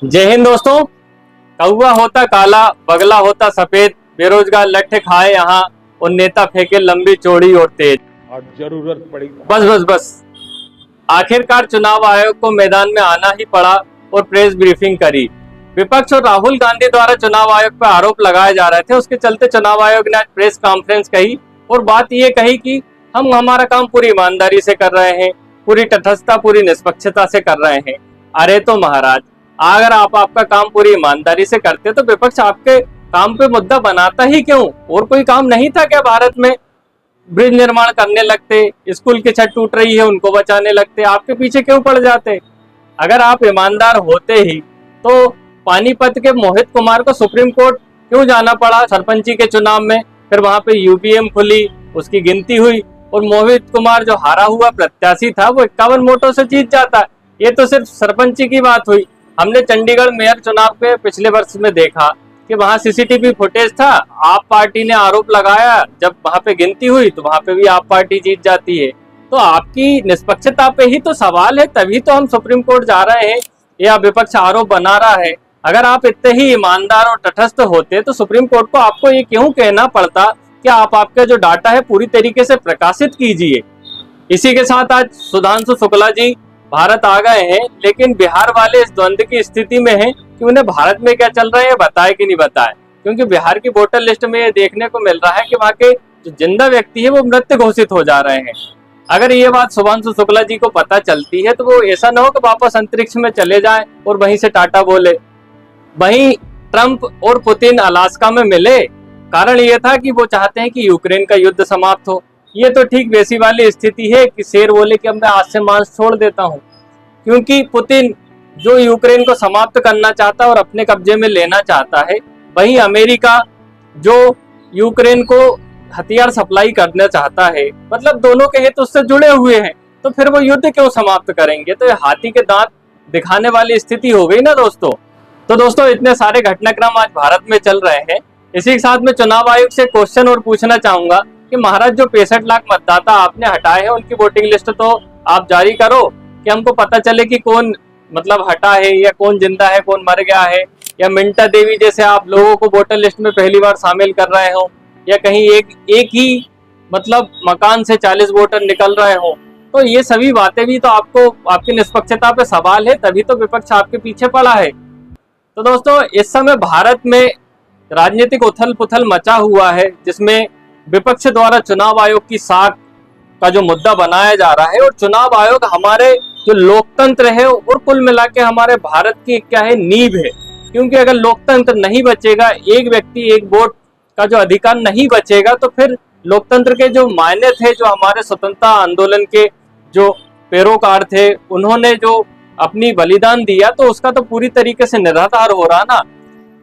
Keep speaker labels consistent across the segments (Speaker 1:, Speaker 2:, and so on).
Speaker 1: जय हिंद दोस्तों। कौवा होता काला, बगला होता सफेद, बेरोजगार लट्ठे खाए यहाँ और नेता फेंके लंबी चौड़ी और तेज।
Speaker 2: और जरूरत पड़ी
Speaker 1: बस बस बस। आखिरकार चुनाव आयोग को मैदान में आना ही पड़ा और प्रेस ब्रीफिंग करी। विपक्ष और राहुल गांधी द्वारा चुनाव आयोग पर आरोप लगाए जा रहे थे, उसके चलते चुनाव आयोग ने आज प्रेस कॉन्फ्रेंस कही और बात ये कही कि हम हमारा काम पूरी ईमानदारी से कर रहे हैं, पूरी तटस्थता पूरी निष्पक्षता से कर रहे हैं। अरे तो महाराज, अगर आप आपका काम पूरी ईमानदारी से करते तो विपक्ष आपके काम पे मुद्दा बनाता ही क्यों? और कोई काम नहीं था क्या भारत में? ब्रिज निर्माण करने लगते, स्कूल की छत टूट रही है उनको बचाने लगते, आपके पीछे क्यों पड़ जाते? अगर आप ईमानदार होते ही तो पानीपत के मोहित कुमार को सुप्रीम कोर्ट क्यों जाना पड़ा सरपंची के चुनाव में? फिर वहां पे यूपीएम खुली, उसकी गिनती हुई और मोहित कुमार जो हारा हुआ प्रत्याशी था वो 51 वोटों से जीत जाता। ये तो सिर्फ सरपंची की बात हुई। हमने चंडीगढ़ मेयर चुनाव के पिछले वर्ष में देखा कि वहां सीसीटीवी फुटेज था। आप पार्टी ने आरोप लगाया, जब वहां पे गिनती हुई तो वहां पे भी आप पार्टी जीत जाती है। तो आपकी निष्पक्षता पे ही तो सवाल है, तभी तो हम सुप्रीम कोर्ट जा रहे हैं या विपक्ष आरोप बना रहा है। अगर आप इतने ही ईमानदार और तटस्थ होते तो सुप्रीम कोर्ट को आपको ये क्यों कहना पड़ता कि आप आपका जो डाटा है पूरी तरीके से प्रकाशित कीजिए। इसी के साथ आज सुधांशु शुक्ला जी भारत आ गए हैं, लेकिन बिहार वाले इस द्वंद की स्थिति में हैं कि उन्हें भारत में क्या चल रहा है बताए कि नहीं बताए, क्योंकि बिहार की वोटर लिस्ट में ये देखने को मिल रहा है कि वहाँ के जो जिंदा व्यक्ति है वो मृत घोषित हो जा रहे हैं। अगर ये बात सुधांशु शुक्ला जी को पता चलती है तो वो ऐसा ना हो कि वापस अंतरिक्ष में चले जाएं और वहीं से टाटा बोले। वहीं ट्रंप और पुतिन अलास्का में मिले, कारण ये था कि वो चाहते हैं कि यूक्रेन का युद्ध समाप्त हो। ये तो ठीक वैसी वाली स्थिति है कि शेर बोले कि अब मैं आज से मांस छोड़ देता हूं, क्योंकि पुतिन जो यूक्रेन को समाप्त करना चाहता है और अपने कब्जे में लेना चाहता है, वहीं अमेरिका जो यूक्रेन को हथियार सप्लाई करना चाहता है। मतलब दोनों के हित उससे जुड़े हुए हैं, तो फिर वो युद्ध क्यों समाप्त करेंगे? तो ये हाथी के दांत दिखाने वाली स्थिति हो गई ना दोस्तों। तो दोस्तों, इतने सारे घटनाक्रम आज भारत में चल रहे हैं। इसी के साथ में चुनाव आयोग से क्वेश्चन और पूछना चाहूंगा कि महाराज जो 65 लाख मतदाता आपने हटाए हैं उनकी वोटिंग लिस्ट तो आप जारी करो कि हमको पता चले कि कौन मतलब हटा है या कौन जिंदा है, कौन मर गया है, या मिंटा देवी जैसे आप लोगों को वोटर लिस्ट में पहली बार शामिल कर रहे हो, या कहीं एक ही मतलब मकान से 40 वोटर निकल रहे हो। तो ये सभी बातें भी तो आपको आपकी निष्पक्षता पे सवाल है, तभी तो विपक्ष आपके पीछे पड़ा है। तो दोस्तों, इस समय भारत में राजनीतिक उथल पुथल मचा हुआ है, जिसमें विपक्ष द्वारा चुनाव आयोग की साख का जो मुद्दा बनाया जा रहा है, और चुनाव आयोग हमारे जो लोकतंत्र है और कुल मिला के हमारे भारत की क्या है, नींव है। क्योंकि अगर लोकतंत्र नहीं बचेगा, एक व्यक्ति एक वोट का जो अधिकार नहीं बचेगा, तो फिर लोकतंत्र के जो मायने थे, जो हमारे स्वतंत्रता आंदोलन के जो पैरोकार थे, उन्होंने जो अपनी बलिदान दिया, तो उसका तो पूरी तरीके से निराधार हो रहा ना।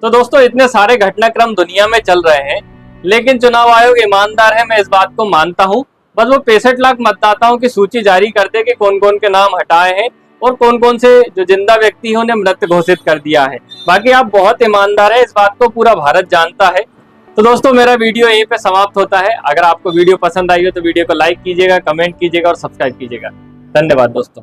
Speaker 1: तो दोस्तों, इतने सारे घटनाक्रम दुनिया में चल रहे हैं, लेकिन चुनाव आयोग ईमानदार है, मैं इस बात को मानता हूं। बस वो 65 लाख मतदाताओं की सूची जारी कर दे कि कौन कौन के नाम हटाए हैं और कौन कौन से जो जिंदा व्यक्ति हैं उन्हें मृत घोषित कर दिया है। बाकी आप बहुत ईमानदार है, इस बात को पूरा भारत जानता है। तो दोस्तों, मेरा वीडियो यहीं पे समाप्त होता है। अगर आपको वीडियो पसंद आई हो तो वीडियो को लाइक कीजिएगा, कमेंट कीजिएगा और सब्सक्राइब कीजिएगा। धन्यवाद दोस्तों।